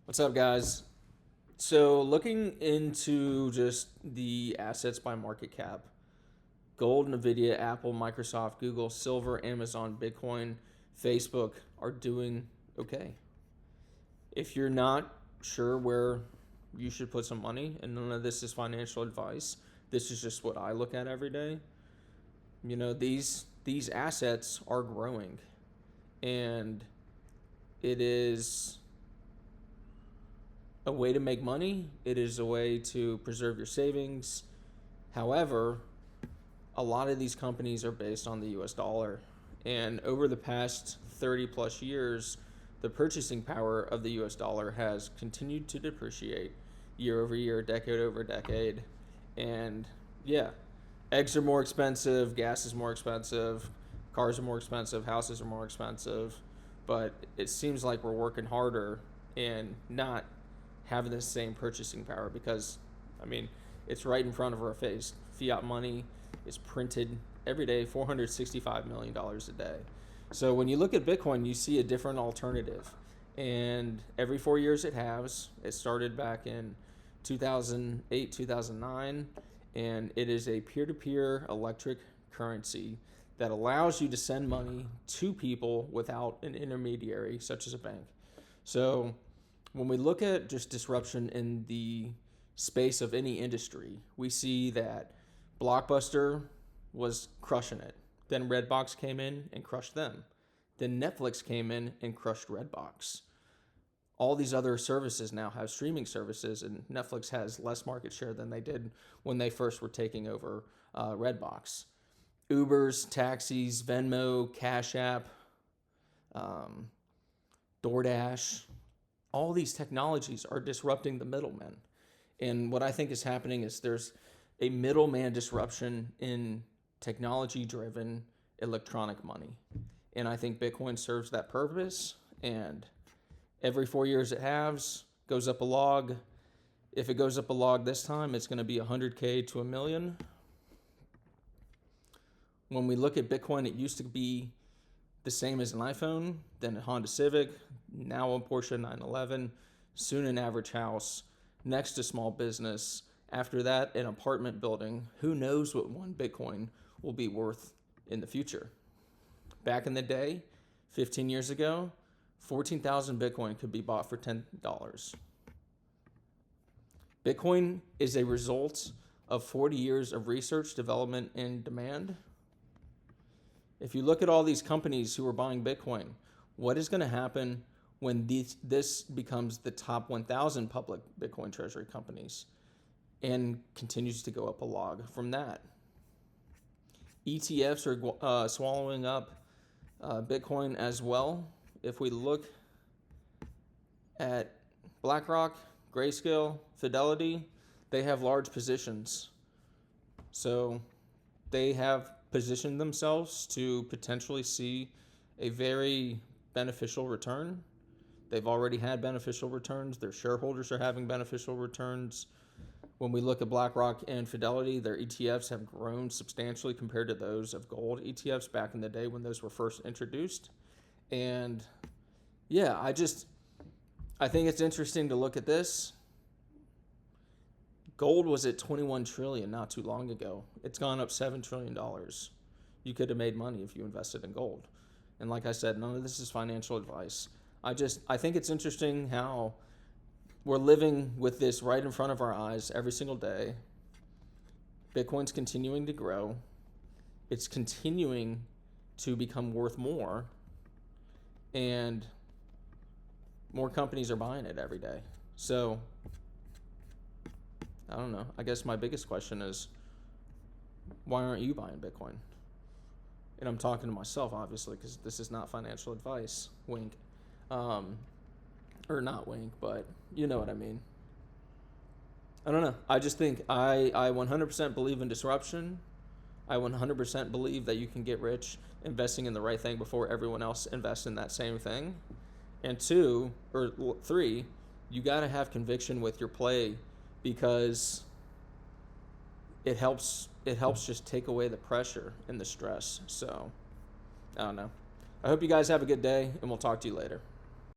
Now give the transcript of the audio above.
What's up, guys? So, looking into just the assets by market cap, gold, Nvidia, Apple, Microsoft, Google, silver, Amazon, Bitcoin, Facebook are doing okay. If you're not sure where you should put some money, and none of this is financial advice, this is just what I look at every day. These assets are growing, and it is a way to make money. It is a way to preserve your savings. However, a lot of these companies are based on the US dollar. And over the past 30 plus years, the purchasing power of the US dollar has continued to depreciate year over year, decade over decade. And yeah, eggs are more expensive, gas is more expensive, cars are more expensive, houses are more expensive. But it seems like we're working harder and not having the same purchasing power because, I mean, it's right in front of our face. Fiat money is printed every day, $465 million a day. So when you look at Bitcoin, you see a different alternative. And every 4 years it halves. It started back in 2008, 2009, and it is a peer-to-peer electric currency that allows you to send money to people without an intermediary, such as a bank. So when we look at just disruption in the space of any industry, we see that Blockbuster was crushing it. Then Redbox came in and crushed them. Then Netflix came in and crushed Redbox. All these other services now have streaming services, and Netflix has less market share than they did when they first were taking over Redbox. Ubers, taxis, Venmo, Cash App, DoorDash, all these technologies are disrupting the middlemen. And what I think is happening is there's a middleman disruption in technology-driven electronic money. And I think Bitcoin serves that purpose. And every 4 years it halves, goes up a log. If it goes up a log this time, it's going to be 100K to a million. When we look at Bitcoin, it used to be the same as an iPhone, then a Honda Civic, now a Porsche 911, soon an average house, next a small business, after that an apartment building. Who knows what one Bitcoin will be worth in the future? Back in the day, 15 years ago, 14,000 Bitcoin could be bought for $10. Bitcoin is a result of 40 years of research, development, and demand. If you look at all these companies who are buying Bitcoin, what is going to happen when this becomes the top 1,000 public Bitcoin treasury companies and continues to go up a log from that? ETFs are swallowing up Bitcoin as well. If we look at BlackRock, Grayscale, Fidelity, they have large positions. So they have positioned themselves to potentially see a very beneficial return. They've already had beneficial returns. Their shareholders are having beneficial returns. When we look at BlackRock and Fidelity, their ETFs have grown substantially compared to those of gold ETFs back in the day when those were first introduced. And yeah, I think it's interesting to look at this. Gold was at 21 trillion not too long ago. It's gone up $7 trillion. You could have made money if you invested in gold. And like I said, none of this is financial advice. I think it's interesting how we're living with this right in front of our eyes every single day. Bitcoin's continuing to grow. It's continuing to become worth more. And more companies are buying it every day. So I don't know. I guess my biggest question is, why aren't you buying Bitcoin? And I'm talking to myself, obviously, because this is not financial advice. Wink. Or not wink, but you know what I mean. I don't know. I just think I 100% believe in disruption. I 100% believe that you can get rich investing in the right thing before everyone else invests in that same thing. And three, you got to have conviction with your play, because it helps just take away the pressure and the stress. So I don't know. I hope you guys have a good day, and we'll talk to you later.